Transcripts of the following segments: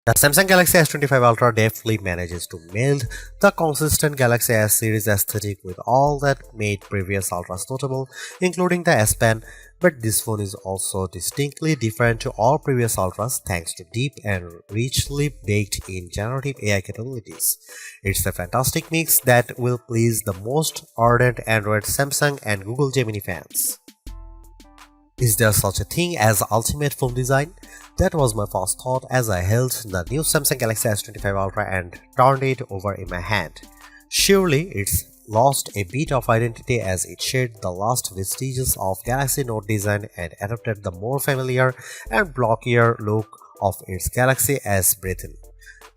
The Samsung Galaxy S25 Ultra deftly manages to meld the consistent Galaxy S series aesthetic with all that made previous Ultras notable, including the S Pen, but this phone is also distinctly different to all previous Ultras thanks to deep and richly baked in generative AI capabilities. It's a fantastic mix that will please the most ardent Android, Samsung and Google Gemini fans. Is there such a thing as ultimate phone design? That was my first thought as I held the new Samsung Galaxy S25 Ultra and turned it over in my hand. Surely it's lost a bit of identity as it shed the last vestiges of Galaxy Note design and adopted the more familiar and blockier look of its Galaxy S Breathin.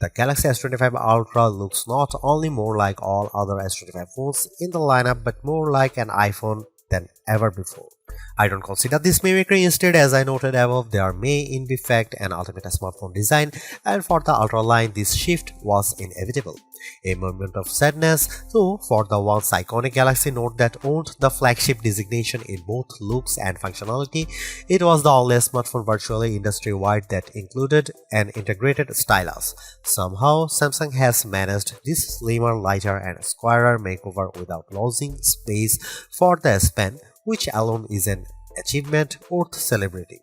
The Galaxy S25 Ultra looks not only more like all other S25 phones in the lineup but more like an iPhone than ever before. I don't consider this mimicry. Instead, as I noted above, there may in fact an ultimate smartphone design, and for the Ultra line this shift was inevitable. A moment of sadness, though, for the once iconic Galaxy Note that owned the flagship designation in both looks and functionality. It was the only smartphone virtually industry-wide that included an integrated stylus. Somehow, Samsung has managed this slimmer, lighter and squarer makeover without losing space for the S Pen, which alone is an achievement worth celebrating.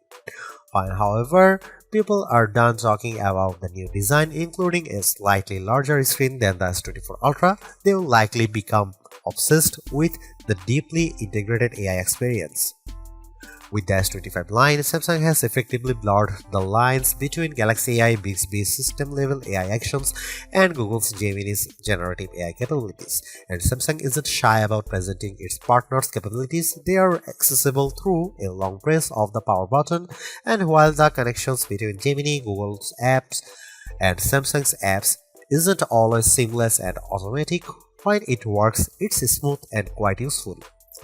Fine, however, people are done talking about the new design, including a slightly larger screen than the S24 Ultra. They will likely become obsessed with the deeply integrated AI experience. With the S25 line, Samsung has effectively blurred the lines between Galaxy AI Bixby's system-level AI actions and Google's Gemini's generative AI capabilities, and Samsung isn't shy about presenting its partners' capabilities. They are accessible through a long press of the power button, and while the connections between Gemini, Google's apps, and Samsung's apps isn't always seamless and automatic, when it works, it's smooth and quite useful.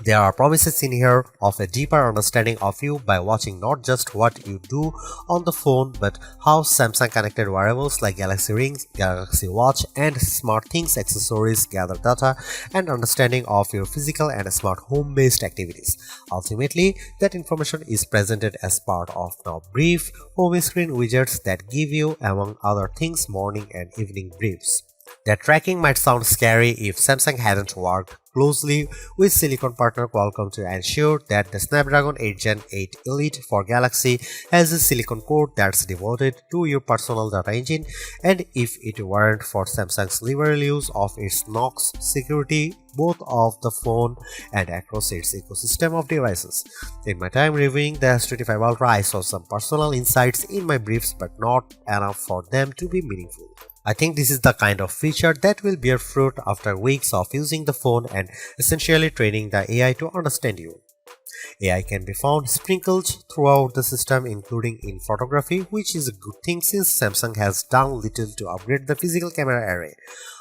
There are promises in here of a deeper understanding of you by watching not just what you do on the phone but how Samsung connected wearables like Galaxy Rings, Galaxy Watch and SmartThings accessories gather data and understanding of your physical and smart home-based activities. Ultimately, that information is presented as part of now brief home screen widgets that give you, among other things, morning and evening briefs. That tracking might sound scary if Samsung hadn't worked closely with silicon partner Qualcomm to ensure that the Snapdragon 8 Gen 8 Elite for Galaxy has a silicon core that's devoted to your personal data engine, and if it weren't for Samsung's liberal use of its Knox security both of the phone and across its ecosystem of devices. In my time reviewing the S25 Ultra, I saw some personal insights in my briefs but not enough for them to be meaningful. I think this is the kind of feature that will bear fruit after weeks of using the phone and essentially training the AI to understand you. AI can be found sprinkled throughout the system, including in photography, which is a good thing since Samsung has done little to upgrade the physical camera array.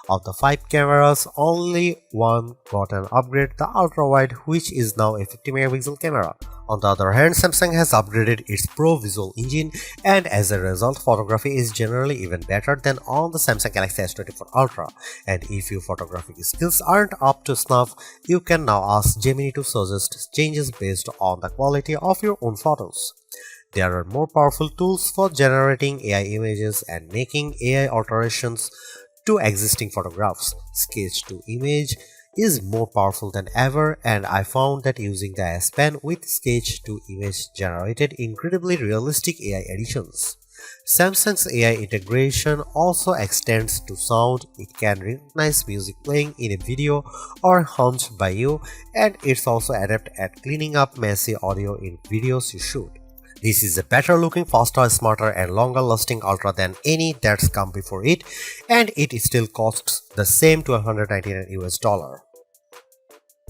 Of the 5 cameras, only one got an upgrade, the ultra-wide, which is now a 50 megapixel camera. On the other hand, Samsung has upgraded its Pro Visual engine, and as a result, photography is generally even better than on the Samsung Galaxy S24 Ultra. And if your photographic skills aren't up to snuff, you can now ask Gemini to suggest changes based on the quality of your own photos. There are more powerful tools for generating AI images and making AI alterations to existing photographs. Sketch to image is more powerful than ever, and I found that using the S Pen with sketch to image generated incredibly realistic AI editions. Samsung's AI integration also extends to sound. It can recognize music playing in a video or hummed by you, and it's also adept at cleaning up messy audio in videos you shoot. This is a better looking, faster, smarter and longer lasting Ultra than any that's come before it, and it still costs the same $1,299 US.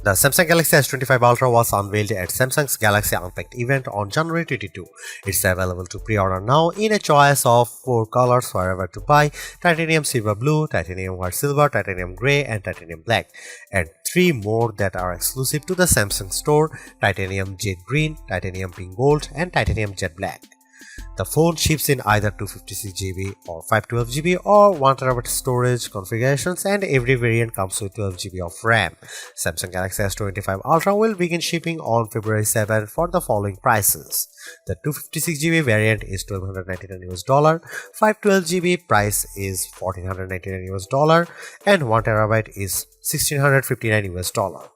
The Samsung Galaxy S25 Ultra was unveiled at Samsung's Galaxy Unpacked event on January 22. It's available to pre-order now in a choice of 4 colors wherever to buy: titanium silver blue, titanium white silver, titanium grey and titanium black, and 3 more that are exclusive to the Samsung store: titanium jade green, titanium pink gold and titanium jet black. The phone ships in either 256GB or 512GB or 1TB storage configurations, and every variant comes with 12GB of RAM. Samsung Galaxy S25 Ultra will begin shipping on February 7 for the following prices. The 256GB variant is $1,299, 512GB price is $1,499, and 1TB is $1,659.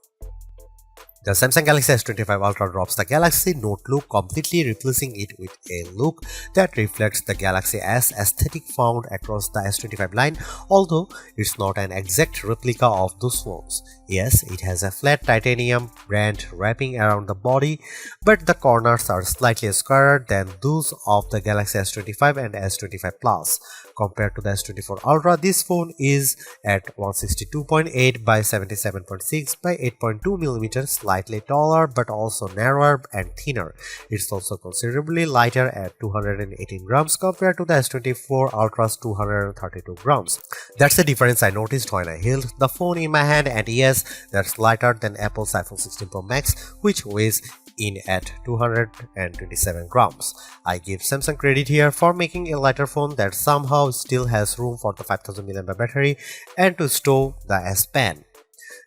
The Samsung Galaxy S25 Ultra drops the Galaxy Note look, completely replacing it with a look that reflects the Galaxy S aesthetic found across the S25 line, although it's not an exact replica of those phones. Yes, it has a flat titanium band wrapping around the body, but the corners are slightly squarer than those of the Galaxy S25 and S25 Plus. Compared to the S24 Ultra, this phone is at 162.8 by 77.6 by 8.2mm, slightly taller but also narrower and thinner. It's also considerably lighter at 218 grams compared to the S24 Ultra's 232 grams. That's the difference I noticed when I held the phone in my hand, and yes, that's lighter than Apple's iPhone 16 Pro Max, which weighs in at 227 grams. I give Samsung credit here for making a lighter phone that somehow still has room for the 5000 mAh battery and to store the S Pen.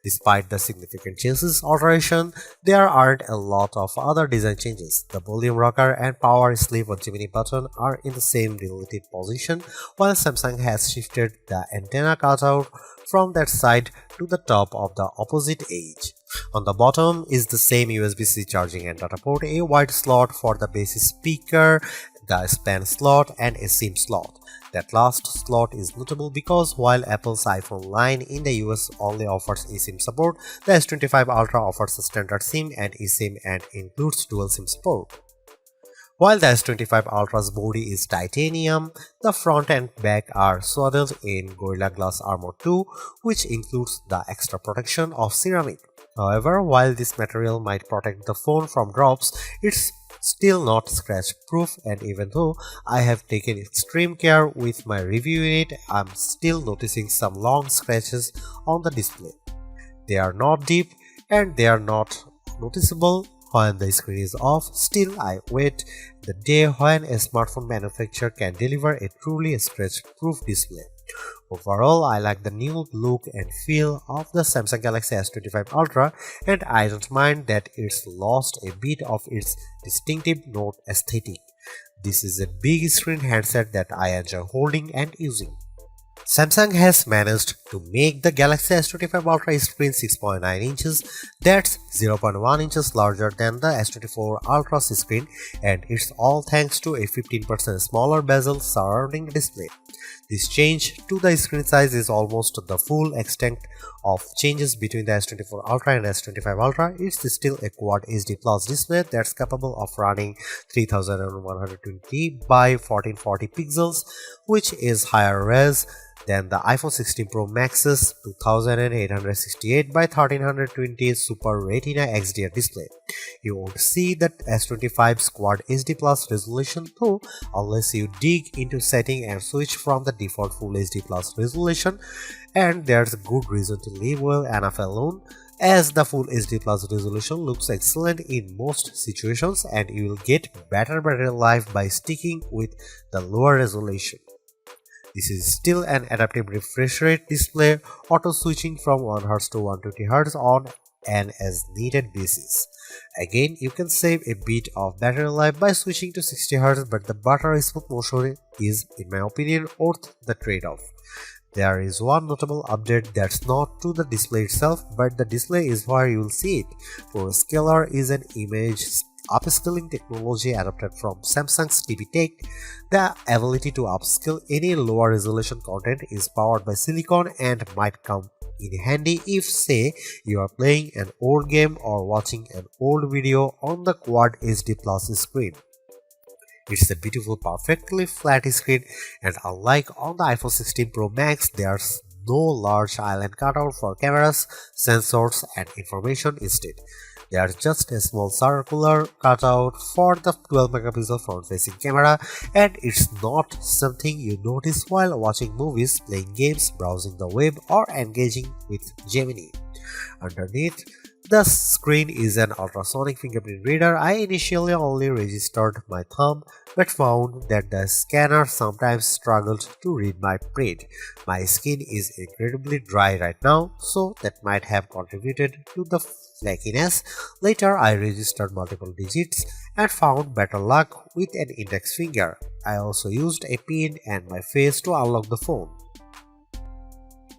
Despite the significant changes alteration, there aren't a lot of other design changes. The volume rocker and power sleeve or Gemini button are in the same relative position, while Samsung has shifted the antenna cutout from that side to the top of the opposite edge. On the bottom is the same USB-C charging and data port, a wide slot for the base speaker, the span slot, and a SIM slot. That last slot is notable because while Apple's iPhone line in the US only offers eSIM support, the S25 Ultra offers a standard SIM and eSIM and includes dual SIM support. While the S25 Ultra's body is titanium, the front and back are swaddled in Gorilla Glass Armor 2, which includes the extra protection of ceramic. However, while this material might protect the phone from drops, it's still not scratch proof, and even though I have taken extreme care with my review unit, I'm still noticing some long scratches on the display. They are not deep and they are not noticeable when the screen is off. Still, I wait the day when a smartphone manufacturer can deliver a truly scratch-proof display. Overall, I like the new look and feel of the Samsung Galaxy S25 Ultra, and I don't mind that it's lost a bit of its distinctive Note aesthetic. This is a big screen handset that I enjoy holding and using. Samsung has managed to make the Galaxy S25 Ultra screen 6.9 inches, that's 0.1 inches larger than the S24 Ultra's screen, and it's all thanks to a 15% smaller bezel surrounding the display. This change to the screen size is almost the full extent of changes between the S24 Ultra and S25 Ultra. It's still a Quad HD Plus display that's capable of running 3120 by 1440 pixels, which is higher res than the iPhone 16 Pro Max's 2868 by 1320 Super Retina XDR display. You won't see that S25's Quad HD Plus resolution though unless you dig into setting and switch from the default Full HD Plus resolution, and there's a good reason to leave well enough alone, as the Full HD Plus resolution looks excellent in most situations and you will get better battery life by sticking with the lower resolution. This is still an adaptive refresh rate display, auto switching from 1Hz to 120Hz on an as needed basis. Again, you can save a bit of battery life by switching to 60Hz, but the battery smooth motion is, in my opinion, worth the trade-off. There is one notable update that's not to the display itself, but the display is where you will see it. ProScaler is an image upscaling technology adapted from Samsung's TV Tech. The ability to upscale any lower resolution content is powered by silicon and might come in handy if, say, you are playing an old game or watching an old video on the Quad HD Plus screen. It's a beautiful, perfectly flat screen, and unlike on the iPhone 16 Pro Max, there's no large island cutout for cameras, sensors, and information. Instead, there's just a small circular cutout for the 12-megapixel front-facing camera, and it's not something you notice while watching movies, playing games, browsing the web, or engaging with Gemini. Underneath, The screen is an ultrasonic fingerprint reader. I initially only registered my thumb but found that the scanner sometimes struggled to read my print. My skin is incredibly dry right now, so that might have contributed to the flakiness. Later, I registered multiple digits and found better luck with an index finger. I also used a pin and my face to unlock the phone.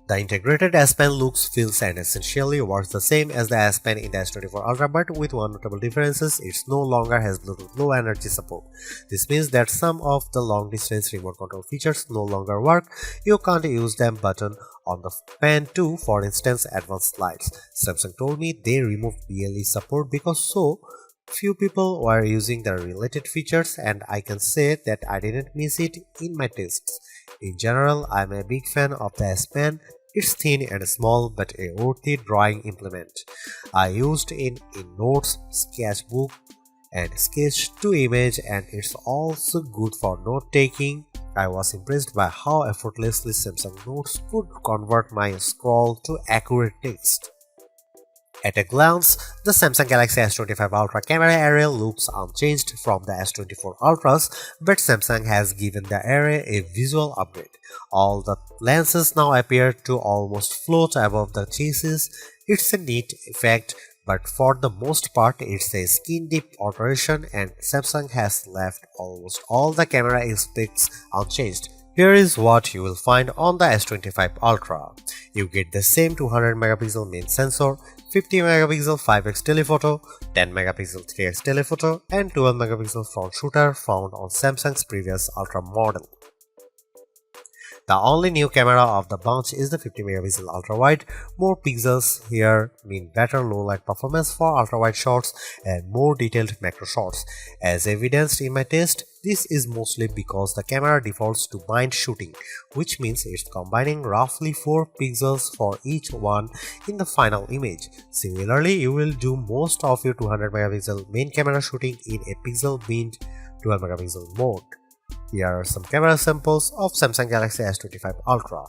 The integrated S Pen looks, feels and essentially works the same as the S Pen in the S24 Ultra, but with one notable difference: it no longer has Bluetooth Low Energy support. This means that some of the long-distance remote control features no longer work. You can't use them button on the Pen 2, for instance, advanced lights. Samsung told me they removed BLE support because so few people were using the related features, and I can say that I didn't miss it in my tests. In general, I'm a big fan of the S Pen. It's thin and small but a worthy drawing implement. I used it in notes, sketchbook and sketch to image, and it's also good for note taking. I was impressed by how effortlessly Samsung Notes could convert my scroll to accurate text. At a glance, the Samsung Galaxy S25 Ultra camera area looks unchanged from the S24 Ultras, but Samsung has given the area a visual upgrade. All the lenses now appear to almost float above the chassis. It's a neat effect, but for the most part it's a skin-deep alteration, and Samsung has left almost all the camera aspects unchanged. Here is what you will find on the S25 Ultra. You get the same 200 megapixel main sensor, 50 megapixel 5x telephoto, 10 megapixel 3x telephoto, and 12 megapixel front shooter found on Samsung's previous Ultra model. The only new camera of the bunch is the 50 megapixel ultra wide. More pixels here mean better low light performance for ultra wide shots and more detailed macro shots. As evidenced in my test, this is mostly because the camera defaults to bind shooting, which means it's combining roughly 4 pixels for each one in the final image. Similarly, you will do most of your 200 megapixel main camera shooting in a pixel binned 12 megapixel mode. Here are some camera samples of Samsung Galaxy S25 Ultra.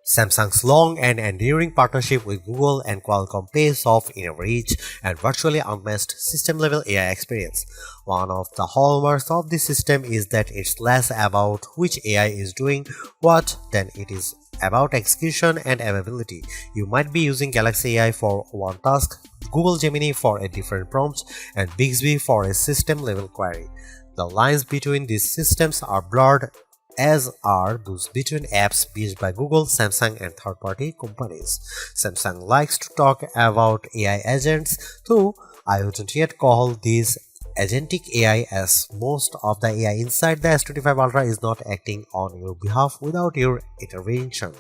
Samsung's long and enduring partnership with Google and Qualcomm pays off in a rich and virtually unmatched system-level AI experience. One of the hallmarks of this system is that it's less about which AI is doing what than it is about execution and availability. You might be using Galaxy AI for one task, Google Gemini for a different prompt, and Bixby for a system-level query. The lines between these systems are blurred, as are those between apps built by Google, Samsung, and third-party companies. Samsung likes to talk about AI agents, though I wouldn't yet call these agentic AI, as most of the AI inside the S25 Ultra is not acting on your behalf without your intervention.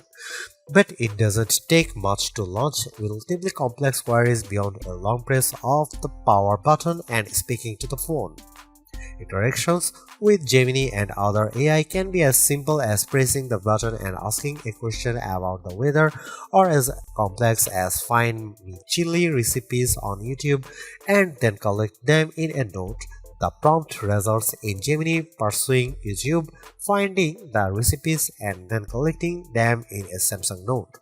But it doesn't take much to launch relatively complex queries beyond a long press of the power button and speaking to the phone. Interactions with Gemini and other AI can be as simple as pressing the button and asking a question about the weather, or as complex as find me chili recipes on YouTube and then collect them in a note. the prompt results in Gemini pursuing YouTube, finding the recipes and then collecting them in a Samsung Note.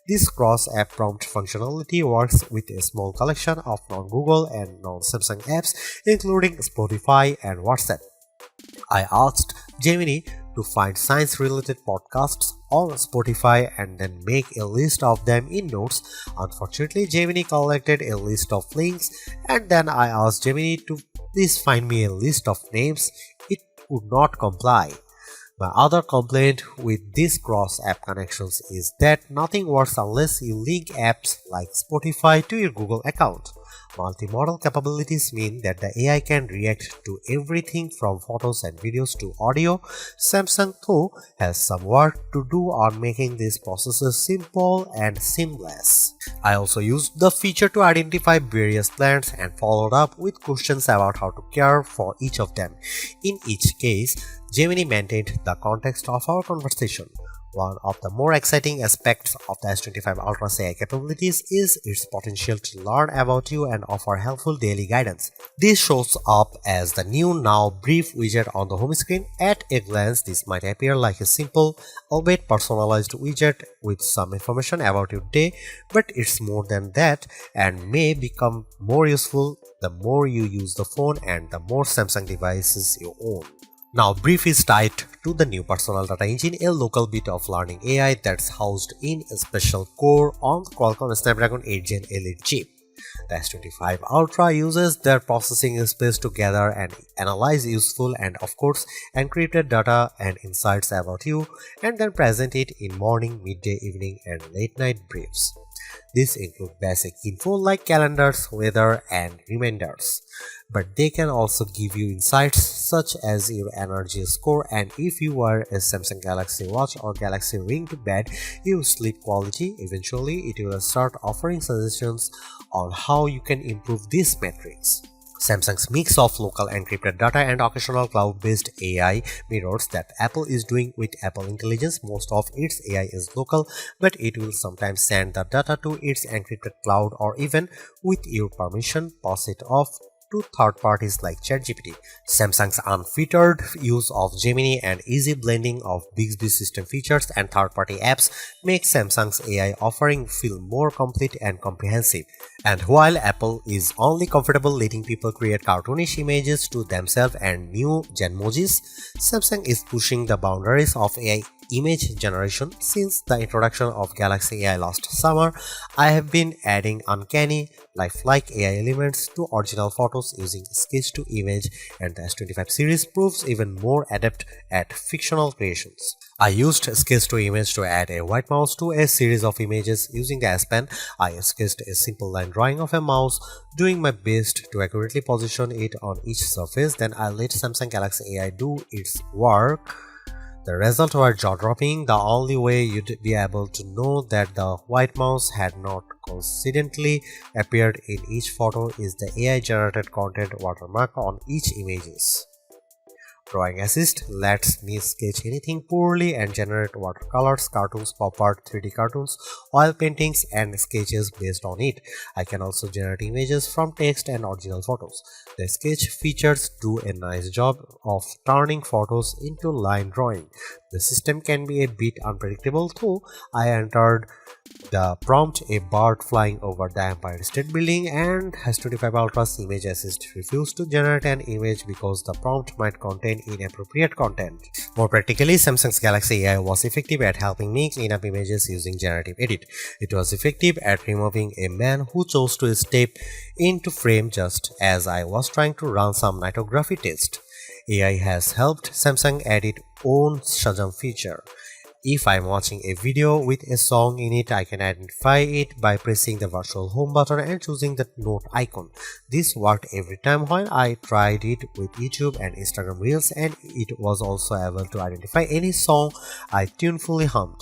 This cross-app prompt functionality works with a small collection of non-Google and non-Samsung apps, including Spotify and WhatsApp. I asked Gemini to find science-related podcasts on Spotify and then make a list of them in Notes. Unfortunately, Gemini collected a list of links, and then I asked Gemini to please find me a list of names. It would not comply. My other complaint with these cross-app connections is that nothing works unless you link apps like Spotify to your Google account. Multimodal capabilities mean that the AI can react to everything from photos and videos to audio. Samsung, though, has some work to do on making these processes simple and seamless. I also used the feature to identify various plants and followed up with questions about how to care for each of them. In each case, Gemini maintained the context of our conversation. One of the more exciting aspects of the S25 Ultra's AI capabilities is its potential to learn about you and offer helpful daily guidance. This shows up as the new Now Brief widget on the home screen. At a glance, this might appear like a simple, albeit personalized widget with some information about your day, but it's more than that and may become more useful the more you use the phone and the more Samsung devices you own. Now, Brief is tied to the new personal data engine, a local bit of learning AI that's housed in a special core on the Qualcomm Snapdragon 8 Gen Elite chip. The S25 Ultra uses their processing space to gather and analyze useful and, of course, encrypted data and insights about you, and then present it in morning, midday, evening, and late night briefs. These include basic info like calendars, weather, and reminders. But they can also give you insights such as your energy score, and if you wear a Samsung Galaxy Watch or Galaxy Ring to bed, your sleep quality. Eventually, it will start offering suggestions on how you can improve these metrics. Samsung's mix of local encrypted data and occasional cloud-based AI mirrors that Apple is doing with Apple Intelligence. Most of its AI is local, but it will sometimes send the data to its encrypted cloud or even, with your permission, pass it off to third parties like ChatGPT. Samsung's unfettered use of Gemini and easy blending of Bixby system features and third-party apps make Samsung's AI offering feel more complete and comprehensive. And while Apple is only comfortable letting people create cartoonish images to themselves and new Genmojis, Samsung is pushing the boundaries of AI image generation. Since the introduction of Galaxy AI last summer, I have been adding uncanny, lifelike AI elements to original photos using sketch to image, and the S25 series proves even more adept at fictional creations. I used sketch to image to add a white mouse to a series of images using the S Pen. I sketched a simple line drawing of a mouse, doing my best to accurately position it on each surface. Then I let Samsung Galaxy AI do its work. The results were jaw-dropping. The only way you'd be able to know that the white mouse had not coincidentally appeared in each photo is the AI-generated content watermark on each images. Drawing Assist lets me sketch anything poorly and generate watercolors, cartoons, pop art, 3D cartoons, oil paintings, and sketches based on it. I can also generate images from text and original photos. The sketch features do a nice job of turning photos into line drawing. The system can be a bit unpredictable, though. I entered the prompt a bird flying over the Empire State Building, and S25 Ultra's Image Assist refused to generate an image because the prompt might contain inappropriate content. More practically, Samsung's Galaxy AI was effective at helping me clean up images using generative edit. It was effective at removing a man who chose to step into frame just as I was trying to run some nightography test. AI has helped Samsung add its own Shazam feature. If I'm watching a video with a song in it, I can identify it by pressing the virtual home button and choosing the note icon. This worked every time when I tried it with YouTube and Instagram Reels, and it was also able to identify any song I tunefully hummed.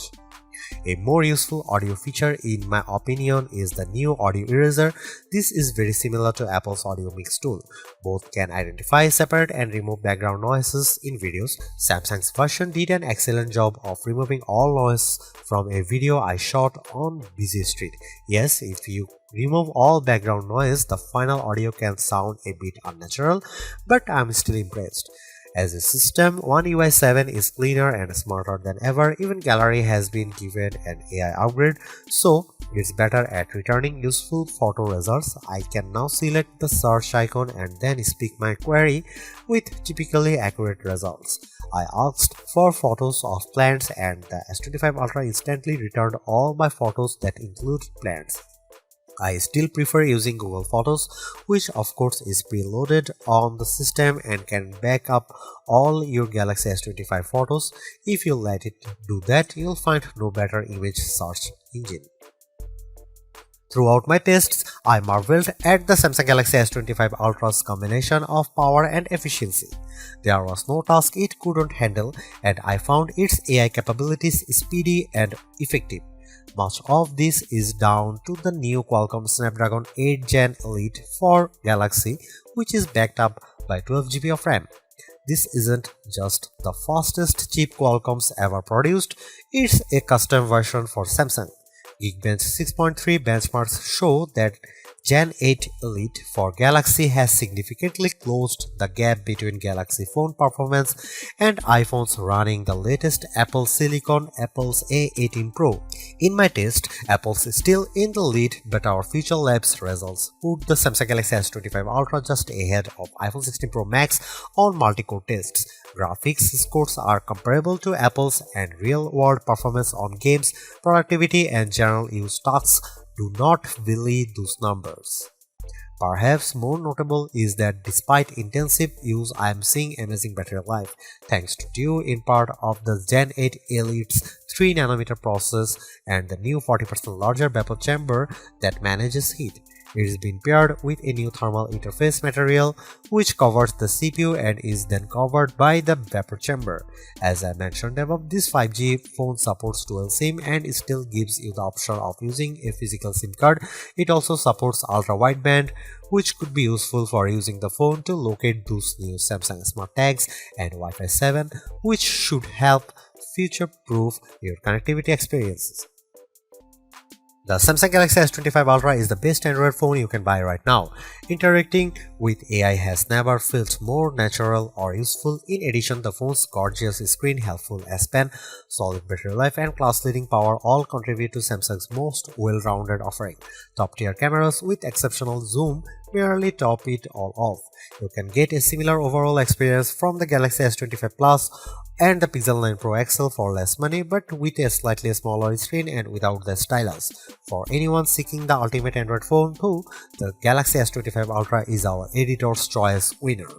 A more useful audio feature in my opinion is the new audio eraser. This is very similar to Apple's audio mix tool. Both can identify, separate and remove background noises in videos. Samsung's version did an excellent job of removing all noise from a video I shot on busy street. Yes, if you remove all background noise, the final audio can sound a bit unnatural, but I'm still impressed. As a system, One UI 7 is cleaner and smarter than ever. Even Gallery has been given an AI upgrade, so it's better at returning useful photo results. I can now select the search icon and then speak my query with typically accurate results. I asked for photos of plants and the S25 Ultra instantly returned all my photos that include plants. I still prefer using Google Photos, which of course is preloaded on the system and can back up all your Galaxy S25 photos. If you let it do that, you'll find no better image search engine. Throughout my tests, I marveled at the Samsung Galaxy S25 Ultra's combination of power and efficiency. There was no task it couldn't handle, and I found its AI capabilities speedy and effective. Much of this is down to the new Qualcomm Snapdragon 8 Gen Elite for Galaxy, which is backed up by 12GB of RAM. This isn't just the fastest chip Qualcomm's ever produced, it's a custom version for Samsung. Geekbench 6.3 benchmarks show that Gen 8 Elite for Galaxy has significantly closed the gap between Galaxy phone performance and iPhones running the latest Apple Silicon, Apple's A18 Pro. In my test, Apple's still in the lead, but our Future Labs results put the Samsung Galaxy S25 Ultra just ahead of iPhone 16 Pro Max on multi-core tests. Graphics scores are comparable to Apple's, and real-world performance on games, productivity and general use tasks do not belie those numbers. Perhaps more notable is that despite intensive use, I am seeing amazing battery life, thanks to due in part of the Gen 8 Elite's 3nm process and the new 40% larger vapor chamber that manages heat. It is being paired with a new thermal interface material which covers the CPU and is then covered by the vapor chamber. As I mentioned above, this 5G phone supports dual SIM and still gives you the option of using a physical SIM card. It also supports ultra-wideband, which could be useful for using the phone to locate those new Samsung Smart Tags, and Wi-Fi 7, which should help future-proof your connectivity experiences. The Samsung Galaxy S25 Ultra is the best Android phone you can buy right now. Interacting with AI has never felt more natural or useful. In addition, the phone's gorgeous screen, helpful S Pen, solid battery life and class-leading power all contribute to Samsung's most well-rounded offering. Top-tier cameras with exceptional zoom merely top it all off. You can get a similar overall experience from the Galaxy S25 Plus and the Pixel 9 Pro XL for less money, but with a slightly smaller screen and without the stylus. For anyone seeking the ultimate Android phone too, the Galaxy S25 Ultra is our editor's choice winner.